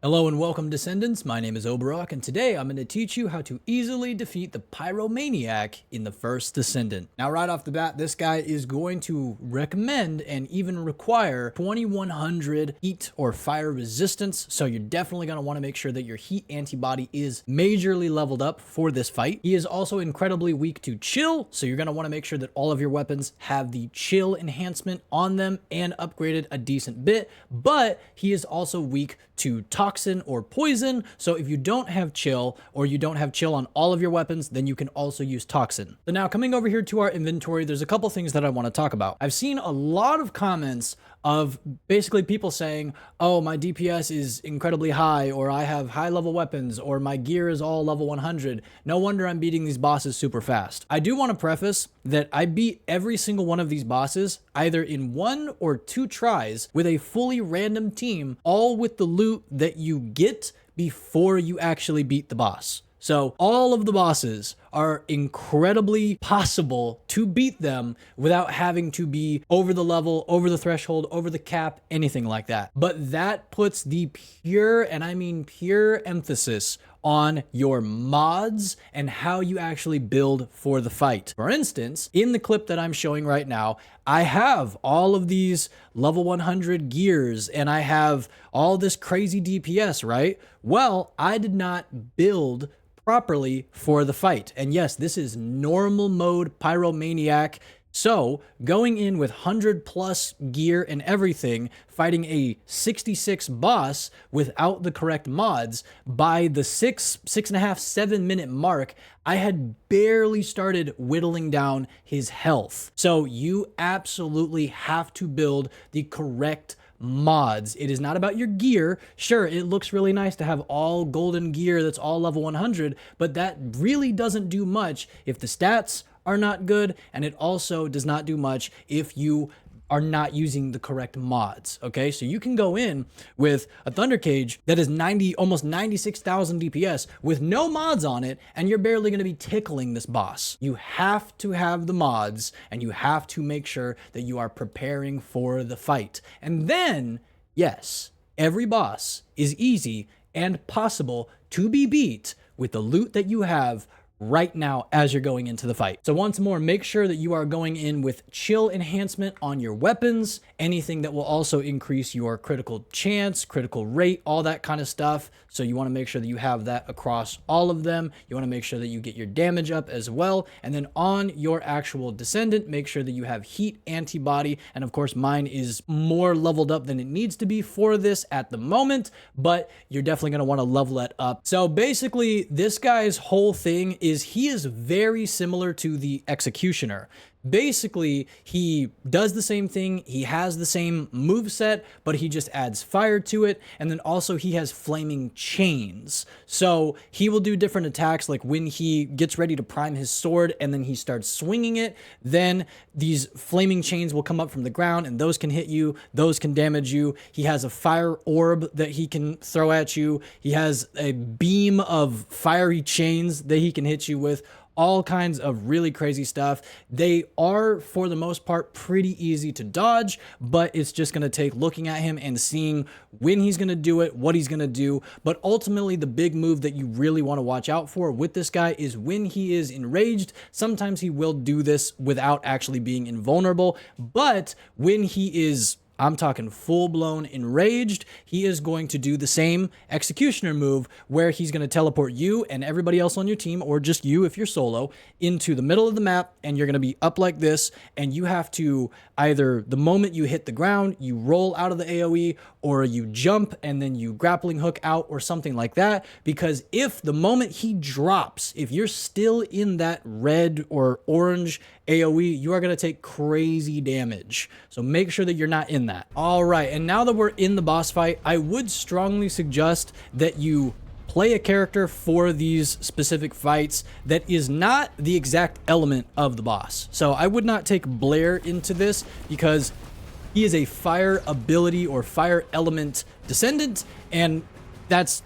Hello and welcome, Descendants. My name is Oborrok, and today I'm going to teach you how to easily defeat the Pyromaniac in the First Descendant. Now, right off the bat, this guy is going to recommend and even require 2100 heat or fire resistance, so you're definitely going to want to make sure that your heat antibody is majorly leveled up for this fight. He is also incredibly weak to chill, so you're going to want to make sure that all of your weapons have the chill enhancement on them and upgraded a decent bit, but he is also weak to toxin or poison, so if you don't have chill or you don't have chill on all of your weapons, then you can also use toxin. So now coming over here to our inventory, there's a couple things that I want to talk about. I've seen a lot of comments of basically people saying, oh, my DPS is incredibly high, or I have high level weapons, or my gear is all level 100. No wonder I'm beating these bosses super fast. I do want to preface that I beat every single one of these bosses either in 1 or 2 tries with a fully random team, all with the loot that you get before you actually beat the boss. So all of the bosses are incredibly possible to beat them without having to be over the level, over the threshold, over the cap, anything like that. But that puts the pure, and I mean pure, emphasis on your mods and how you actually build for the fight. For instance, in the clip that I'm showing right now, I have all of these level 100 gears and I have all this crazy DPS, right? Well, I did not build properly for the fight. And yes, this is normal mode Pyromaniac. So going in with 100 plus gear and everything, fighting a 66 boss without the correct mods, by the 6.5, 7 minute mark, I had barely started whittling down his health. So you absolutely have to build the correct mods. It is not about your gear. Sure, it looks really nice to have all golden gear that's all level 100, but that really doesn't do much if the stats are not good, and it also does not do much if you are not using the correct mods. Okay, so you can go in with a Thunder Cage that is almost 96,000 DPS with no mods on it, and you're barely going to be tickling this boss. You have to have the mods, and you have to make sure that you are preparing for the fight. And then, yes, every boss is easy and possible to be beat with the loot that you have right now as you're going into the fight. So once more, make sure that you are going in with chill enhancement on your weapons, anything that will also increase your critical chance, critical rate, all that kind of stuff. So you want to make sure that you have that across all of them. You want to make sure that you get your damage up as well. And then on your actual Descendant, make sure that you have heat antibody. And of course, mine is more leveled up than it needs to be for this at the moment, but you're definitely going to want to level that up. So basically, this guy's whole thing is he is very similar to the Executioner. Basically, he does the same thing. He has the same moveset, but he just adds fire to it. And then also he has flaming chains. So he will do different attacks, like when he gets ready to prime his sword and then he starts swinging it, then these flaming chains will come up from the ground and those can hit you. Those can damage you. He has a fire orb that he can throw at you. He has a beam of fiery chains that he can hit you with. All kinds of really crazy stuff. They are, for the most part, pretty easy to dodge, but it's just going to take looking at him and seeing when he's going to do it, what he's going to do. But ultimately, the big move that you really want to watch out for with this guy is when he is enraged. Sometimes he will do this without actually being invulnerable, but when he is, I'm talking full-blown enraged, he is going to do the same Executioner move where he's going to teleport you and everybody else on your team, or just you if you're solo, into the middle of the map, and you're going to be up like this, and you have to either, the moment you hit the ground, you roll out of the AoE, or you jump and then you grappling hook out or something like that, because if the moment he drops, if you're still in that red or orange AoE, you are going to take crazy damage. So make sure that you're not in that. All right, and now that we're in the boss fight, I would strongly suggest that you play a character for these specific fights that is not the exact element of the boss. So I would not take Blair into this because he is a fire ability or fire element Descendant, and that's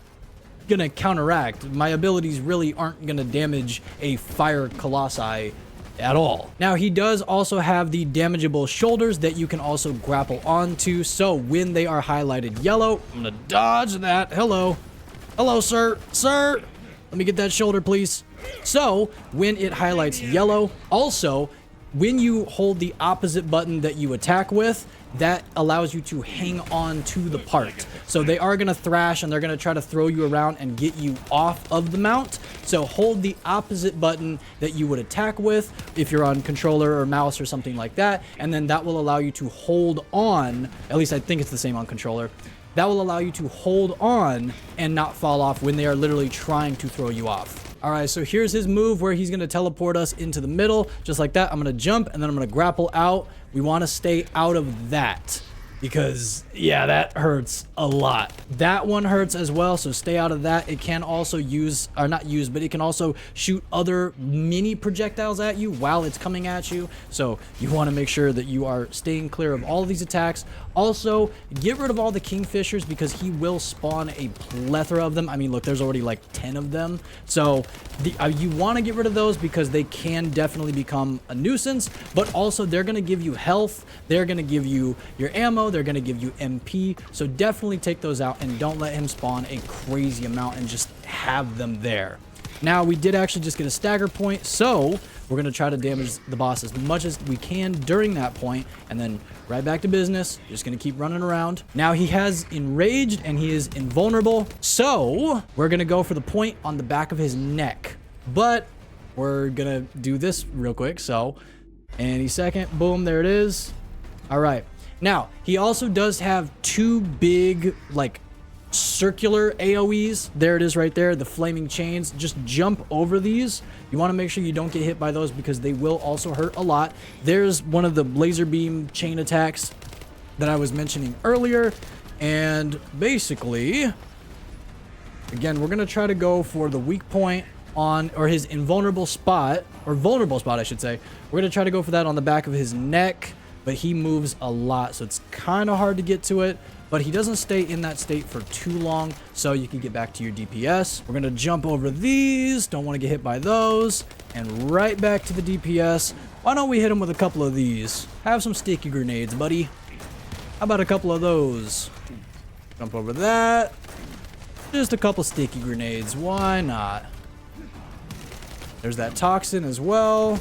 gonna counteract. My abilities really aren't gonna damage a fire colossi at all. Now, he does also have the damageable shoulders that you can also grapple onto. So when they are highlighted yellow, I'm gonna dodge that. Hello. Hello, sir. Sir. Let me get that shoulder, please. So when it highlights yellow, also, when you hold the opposite button that you attack with, that allows you to hang on to the part. So they are going to thrash and they're going to try to throw you around and get you off of the mount. So hold the opposite button that you would attack with if you're on controller or mouse or something like that. And then that will allow you to hold on. At least I think it's the same on controller. That will allow you to hold on and not fall off when they are literally trying to throw you off. All right, so here's his move where he's going to teleport us into the middle. Just like that, I'm going to jump and then I'm going to grapple out. We want to stay out of that because, yeah, that hurts a lot. That one hurts as well, so stay out of that. It can also use, or not use, but it can also shoot other mini projectiles at you while it's coming at you. So you want to make sure that you are staying clear of all of these attacks. Also, get rid of all the kingfishers because he will spawn a plethora of them. I mean, look, there's already like 10 of them. So you want to get rid of those because they can definitely become a nuisance, but also they're going to give you health. They're going to give you your ammo. They're going to give you MP. So definitely take those out and don't let him spawn a crazy amount and just have them there. Now, we did actually just get a stagger point, so we're going to try to damage the boss as much as we can during that point, and then right back to business. Just going to keep running around. Now, he has enraged, and he is invulnerable, so we're going to go for the point on the back of his neck. But we're going to do this real quick, so any second. Boom, there it is. All right. Now, he also does have two big, like, circular AoEs. There it is right there, the flaming chains. Just jump over these. You want to make sure you don't get hit by those because they will also hurt a lot. There's one of the laser beam chain attacks that I was mentioning earlier, and basically, again, we're going to try to go for the weak point on, or his invulnerable spot, or vulnerable spot, I should say. We're going to try to go for that on the back of his neck, but he moves a lot, so it's kind of hard to get to it. But he doesn't stay in that state for too long, so you can get back to your DPS. We're going to jump over these. Don't want to get hit by those. And right back to the DPS. Why don't we hit him with a couple of these? Have some sticky grenades, buddy. How about a couple of those? Jump over that. Just a couple sticky grenades. Why not? There's that toxin as well.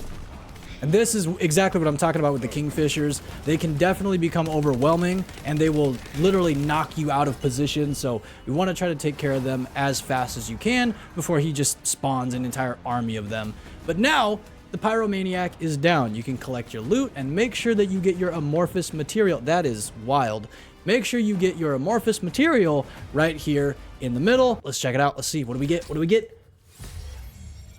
And this is exactly what I'm talking about with the kingfishers. They can definitely become overwhelming, and they will literally knock you out of position. So we want to try to take care of them as fast as you can before he just spawns an entire army of them. But now, the Pyromaniac is down. You can collect your loot and make sure that you get your amorphous material. That is wild. Make sure you get your amorphous material right here in the middle. Let's check it out. Let's see. What do we get? What do we get?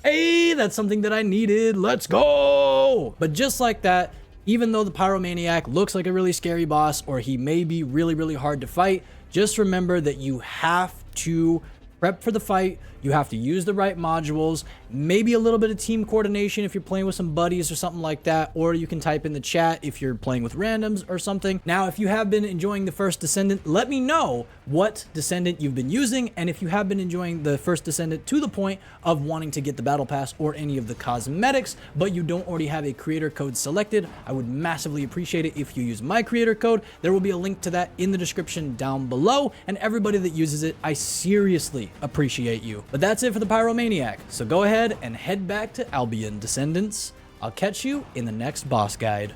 Hey, that's something that I needed. Let's go. But just like that, even though the Pyromaniac looks like a really scary boss, or he may be really, really hard to fight, just remember that you have to prep for the fight. You have to use the right modules, maybe a little bit of team coordination if you're playing with some buddies or something like that, or you can type in the chat if you're playing with randoms or something. Now, if you have been enjoying the First Descendant, let me know what Descendant you've been using, and if you have been enjoying the First Descendant to the point of wanting to get the Battle Pass or any of the cosmetics, but you don't already have a creator code selected, I would massively appreciate it if you use my creator code. There will be a link to that in the description down below, and everybody that uses it, I seriously appreciate you. But that's it for the Pyromaniac, so go ahead and head back to Albion, Descendants. I'll catch you in the next boss guide.